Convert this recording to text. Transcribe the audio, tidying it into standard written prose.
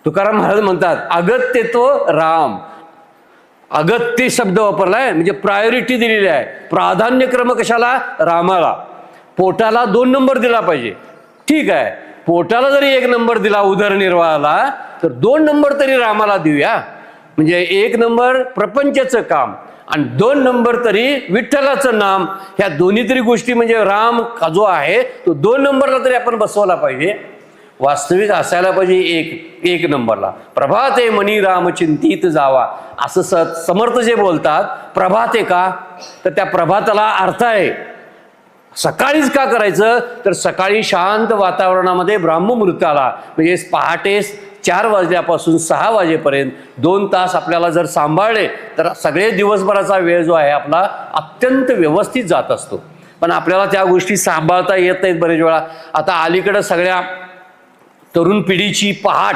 तुकाराम महाराज म्हणतात अगत्य तो राम. अगत्य शब्द वापरलाय म्हणजे प्रायोरिटी दिलेली आहे, प्राधान्यक्रम कशाला? रामाला. पोटाला 2 नंबर दिला पाहिजे, ठीक आहे. पोटाला जरी 1 नंबर दिला उदरनिर्वाहाला, तर 2 नंबर तरी रामाला देऊया. म्हणजे 1 नंबर प्रपंचाचं काम आणि 2 नंबर तरी विठ्ठलाचं नाम. ह्या दोन्ही तरी गोष्टी म्हणजे राम जो आहे तो 2 नंबरला तरी आपण बसवला पाहिजे. वास्तविक असायला पाहिजे एक नंबरला. प्रभाते मनी राम चिंतित जावा, असं समर्थ जे बोलतात. प्रभाते का? तर त्या प्रभाताला अर्थ आहे सकाळीच का करायचं, तर सकाळी शांत वातावरणामध्ये ब्राह्ममुहूर्ताला म्हणजे पहाटे 4 वाजल्यापासून 6 वाजेपर्यंत 2 तास आपल्याला जर सांभाळले तर सगळे दिवसभराचा वेळ जो आहे आपला अत्यंत व्यवस्थित जात असतो. पण आपल्याला त्या गोष्टी सांभाळता येत नाहीत बरेच वेळा. आता अलीकडे सगळ्या तरुण पिढीची पहाट